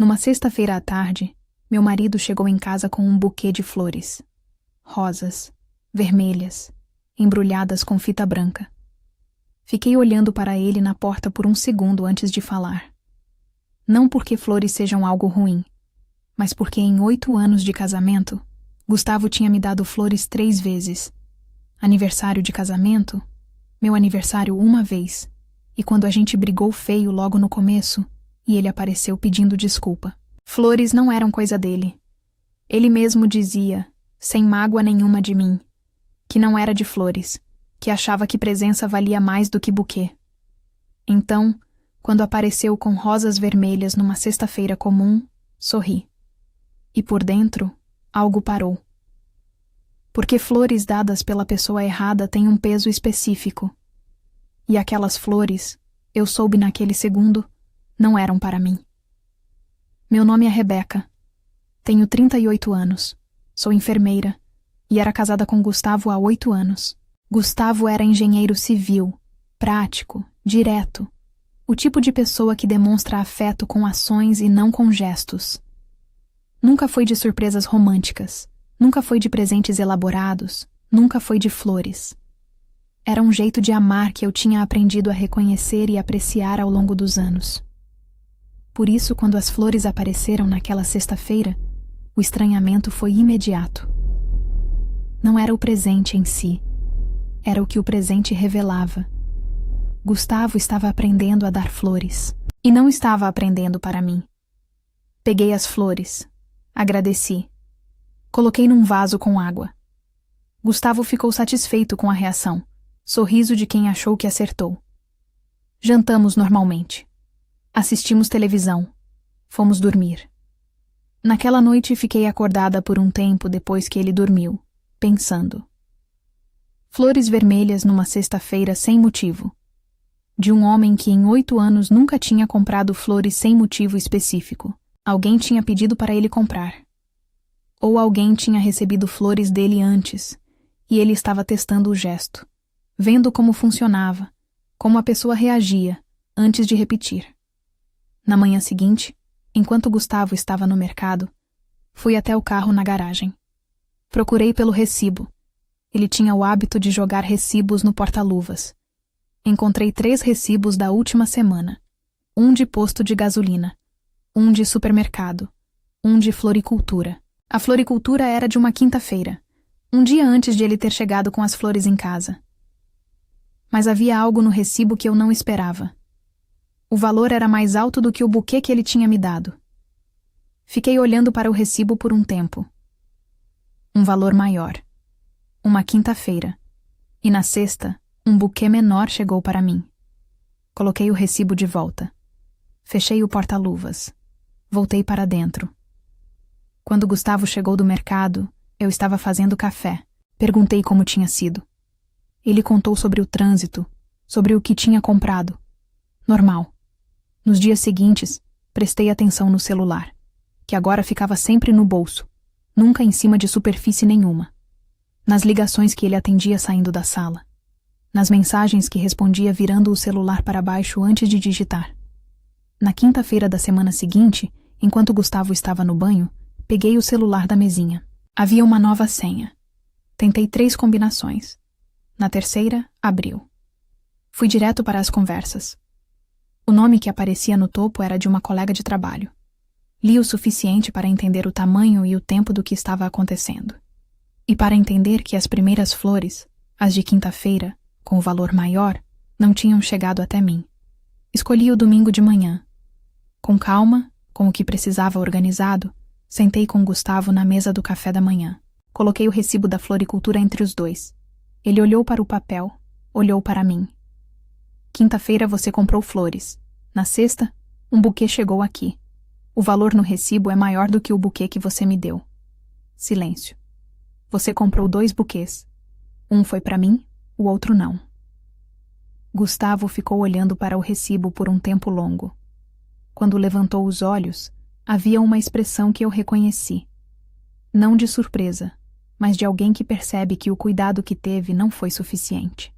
Numa sexta-feira à tarde, meu marido chegou em casa com um buquê de flores. Rosas, vermelhas, embrulhadas com fita branca. Fiquei olhando para ele na porta por um segundo antes de falar. Não porque flores sejam algo ruim, mas porque em 8 anos de casamento, Gustavo tinha me dado flores 3 vezes. Aniversário de casamento, meu aniversário uma vez, e quando a gente brigou feio logo no começo, e ele apareceu pedindo desculpa. Flores não eram coisa dele. Ele mesmo dizia, sem mágoa nenhuma de mim, que não era de flores, que achava que presença valia mais do que buquê. Então, quando apareceu com rosas vermelhas numa sexta-feira comum, sorri. E por dentro, algo parou. Porque flores dadas pela pessoa errada têm um peso específico. E aquelas flores, eu soube naquele segundo, não eram para mim. Meu nome é Rebeca. Tenho 38 anos. Sou enfermeira e era casada com Gustavo há 8 anos. Gustavo era engenheiro civil, prático, direto. O tipo de pessoa que demonstra afeto com ações e não com gestos. Nunca foi de surpresas românticas. Nunca foi de presentes elaborados. Nunca foi de flores. Era um jeito de amar que eu tinha aprendido a reconhecer e apreciar ao longo dos anos. Por isso, quando as flores apareceram naquela sexta-feira, o estranhamento foi imediato. Não era o presente em si, era o que o presente revelava. Gustavo estava aprendendo a dar flores, e não estava aprendendo para mim. Peguei as flores, agradeci, coloquei num vaso com água. Gustavo ficou satisfeito com a reação, sorriso de quem achou que acertou. Jantamos normalmente. Assistimos televisão. Fomos dormir. Naquela noite fiquei acordada por um tempo depois que ele dormiu, pensando. Flores vermelhas numa sexta-feira sem motivo. De um homem que em 8 anos nunca tinha comprado flores sem motivo específico. Alguém tinha pedido para ele comprar. Ou alguém tinha recebido flores dele antes, e ele estava testando o gesto, vendo como funcionava, como a pessoa reagia, antes de repetir. Na manhã seguinte, enquanto Gustavo estava no mercado, fui até o carro na garagem. Procurei pelo recibo. Ele tinha o hábito de jogar recibos no porta-luvas. Encontrei 3 recibos da última semana. Um de posto de gasolina, um de supermercado, um de floricultura. A floricultura era de uma quinta-feira, um dia antes de ele ter chegado com as flores em casa. Mas havia algo no recibo que eu não esperava. O valor era mais alto do que o buquê que ele tinha me dado. Fiquei olhando para o recibo por um tempo. Um valor maior. Uma quinta-feira. E na sexta, um buquê menor chegou para mim. Coloquei o recibo de volta. Fechei o porta-luvas. Voltei para dentro. Quando Gustavo chegou do mercado, eu estava fazendo café. Perguntei como tinha sido. Ele contou sobre o trânsito, sobre o que tinha comprado. Normal. Nos dias seguintes, prestei atenção no celular, que agora ficava sempre no bolso, nunca em cima de superfície nenhuma. Nas ligações que ele atendia saindo da sala. Nas mensagens que respondia virando o celular para baixo antes de digitar. Na quinta-feira da semana seguinte, enquanto Gustavo estava no banho, peguei o celular da mesinha. Havia uma nova senha. Tentei 3 combinações. Na terceira, abriu. Fui direto para as conversas. O nome que aparecia no topo era de uma colega de trabalho. Li o suficiente para entender o tamanho e o tempo do que estava acontecendo. E para entender que as primeiras flores, as de quinta-feira, com o valor maior, não tinham chegado até mim. Escolhi o domingo de manhã. Com calma, com o que precisava organizado, sentei com Gustavo na mesa do café da manhã. Coloquei o recibo da floricultura entre os 2. Ele olhou para o papel, olhou para mim. Quinta-feira você comprou flores. Na sexta, um buquê chegou aqui. O valor no recibo é maior do que o buquê que você me deu. Silêncio. Você comprou 2 buquês. Um foi para mim, o outro não. Gustavo ficou olhando para o recibo por um tempo longo. Quando levantou os olhos, havia uma expressão que eu reconheci. Não de surpresa, mas de alguém que percebe que o cuidado que teve não foi suficiente.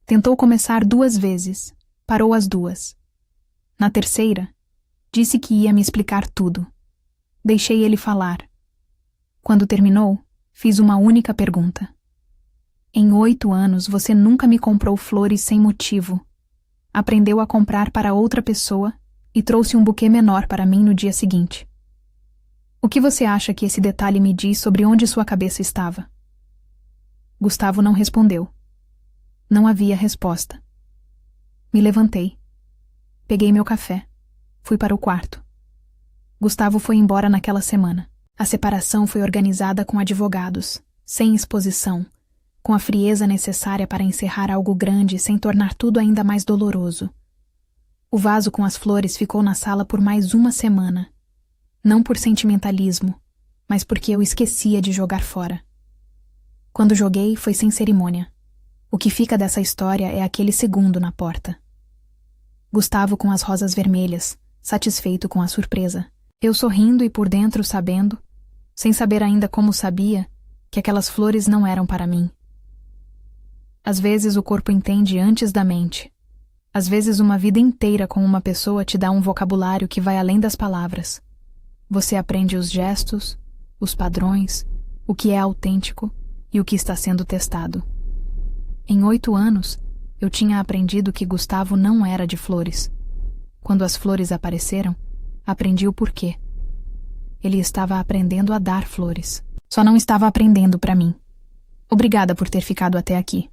Tentou começar 2 vezes, parou as 2. Na terceira, Disse que ia me explicar tudo. Deixei ele falar. Quando terminou, fiz uma única pergunta. Em 8 anos você nunca me comprou flores sem motivo. Aprendeu a comprar para outra pessoa e trouxe um buquê menor para mim no dia seguinte. O que você acha que esse detalhe me diz sobre onde sua cabeça estava? Gustavo não respondeu. Não havia resposta. Me levantei. Peguei meu café. Fui para o quarto. Gustavo foi embora naquela semana. A separação foi organizada com advogados, sem exposição, com a frieza necessária para encerrar algo grande sem tornar tudo ainda mais doloroso. O vaso com as flores ficou na sala por mais uma semana. Não por sentimentalismo, mas porque eu esquecia de jogar fora. Quando joguei, foi sem cerimônia. O que fica dessa história é aquele segundo na porta. Gustavo com as rosas vermelhas, satisfeito com a surpresa. Eu sorrindo e por dentro sabendo, sem saber ainda como sabia, que aquelas flores não eram para mim. Às vezes o corpo entende antes da mente. Às vezes uma vida inteira com uma pessoa te dá um vocabulário que vai além das palavras. Você aprende os gestos, os padrões, o que é autêntico e o que está sendo testado. Em 8 anos, eu tinha aprendido que Gustavo não era de flores. Quando as flores apareceram, aprendi o porquê. Ele estava aprendendo a dar flores. Só não estava aprendendo para mim. Obrigada por ter ficado até aqui.